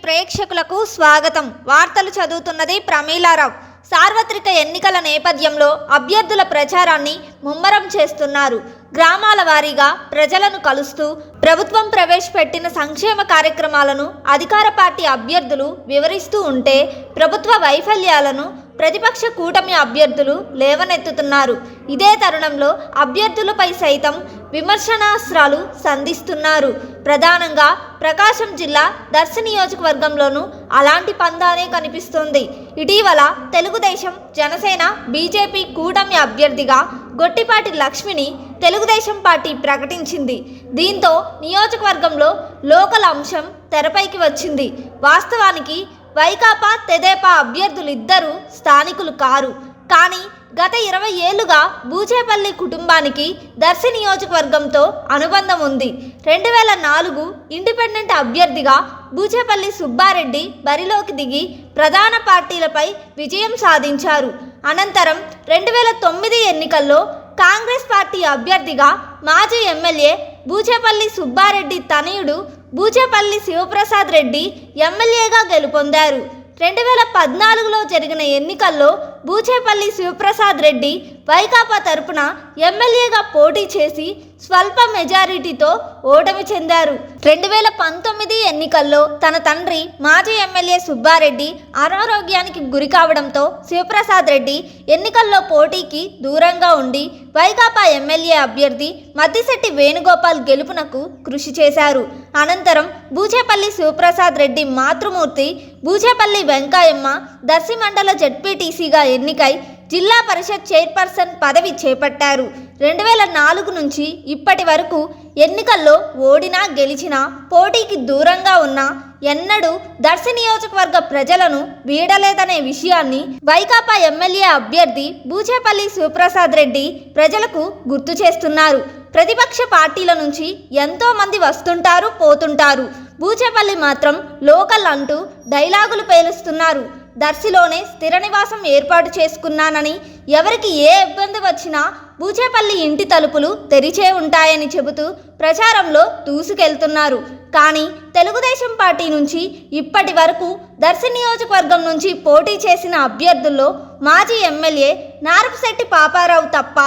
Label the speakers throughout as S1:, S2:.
S1: ప్రేక్షకులకు స్వాగతం. వార్తలు చదువుతున్నది ప్రమీలారావు. సార్వత్రిక ఎన్నికల నేపథ్యంలో అభ్యర్థుల ప్రచారాన్ని ముమ్మరం చేస్తున్నారు. గ్రామాల వారీగా ప్రజలను కలుస్తూ ప్రభుత్వం ప్రవేశపెట్టిన సంక్షేమ కార్యక్రమాలను అధికార పార్టీ అభ్యర్థులు వివరిస్తూ ఉంటే, ప్రభుత్వ వైఫల్యాలను ప్రతిపక్ష కూటమి అభ్యర్థులు లేవనెత్తుతున్నారు. ఇదే తరుణంలో అభ్యర్థులపై సైతం విమర్శనాస్త్రాలు సంధిస్తున్నారు. ప్రధానంగా ప్రకాశం జిల్లా దర్శి నియోజకవర్గంలోనూ అలాంటి పందానే కనిపిస్తోంది. ఇటీవల తెలుగుదేశం, జనసేన, బీజేపీ కూటమి అభ్యర్థిగా గొట్టిపాటి లక్ష్మిని తెలుగుదేశం పార్టీ ప్రకటించింది. దీంతో నియోజకవర్గంలో లోకల్ అంశం తెరపైకి వచ్చింది. వాస్తవానికి వైకాపా, తెదేపా అభ్యర్థులిద్దరూ స్థానికులు కారు. కానీ గత 20 ఏళ్లుగా బూచేపల్లి కుటుంబానికి దర్శి నియోజకవర్గంతో అనుబంధం ఉంది. 2004 ఇండిపెండెంట్ అభ్యర్థిగా బూచేపల్లి సుబ్బారెడ్డి బరిలోకి దిగి ప్రధాన పార్టీలపై విజయం సాధించారు. అనంతరం 2009 ఎన్నికల్లో కాంగ్రెస్ పార్టీ అభ్యర్థిగా మాజీ ఎమ్మెల్యే బూచేపల్లి సుబ్బారెడ్డి తనయుడు బూచేపల్లి శివప్రసాద్ రెడ్డి ఎమ్మెల్యేగా గెలుపొందారు. 2014లో జరిగిన ఎన్నికల్లో బూచేపల్లి శివప్రసాద్ రెడ్డి వైకాపా తరపున ఎమ్మెల్యేగా పోటీ చేసి స్వల్ప మెజారిటీతో ఓటమి చెందారు. 2019 ఎన్నికల్లో తన తండ్రి మాజీ ఎమ్మెల్యే సుబ్బారెడ్డి అనారోగ్యానికి గురి కావడంతో శివప్రసాద్ రెడ్డి ఎన్నికల్లో పోటీకి దూరంగా ఉండి వైకాపా ఎమ్మెల్యే అభ్యర్థి మద్దిశెట్టి వేణుగోపాల్ గెలుపునకు కృషి చేశారు. అనంతరం బూచేపల్లి శివప్రసాద్ రెడ్డి మాతృమూర్తి బూచేపల్లి వెంకాయమ్మ దర్శి మండల జెడ్పీటీసీగా ఎన్నికై జిల్లా పరిషత్ చైర్పర్సన్ పదవి చేపట్టారు. 2004 నుంచి ఇప్పటి వరకు ఎన్నికల్లో ఓడినా గెలిచినా పోటీకి దూరంగా ఉన్నా ఎన్నడూ దర్శి నియోజకవర్గ ప్రజలను వీడలేదనే విషయాన్ని వైకాపా ఎమ్మెల్యే అభ్యర్థి బూచేపల్లి శివప్రసాద్ రెడ్డి ప్రజలకు గుర్తు చేస్తున్నారు. ప్రతిపక్ష పార్టీల నుంచి ఎంతో మంది వస్తుంటారు, పోతుంటారు. బూచేపల్లి మాత్రం లోకల్ అంటూ డైలాగులు పేలుస్తున్నారు. దర్శిలోనే స్థిర నివాసం ఏర్పాటు చేసుకున్నానని, ఎవరికి ఏ ఇబ్బంది వచ్చినా బూచేపల్లి ఇంటి తలుపులు తెరిచే ఉంటాయని చెబుతూ ప్రచారంలో దూసుకెళ్తున్నారు. కానీ తెలుగుదేశం పార్టీ నుంచి ఇప్పటి వరకు దర్శి నియోజకవర్గం నుంచి పోటీ చేసిన అభ్యర్థుల్లో మాజీ ఎమ్మెల్యే నారపశెట్టి పాపారావు తప్ప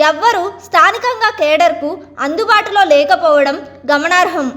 S1: ఎవ్వరూ స్థానికంగా కేడర్కు అందుబాటులో లేకపోవడం గమనార్హం.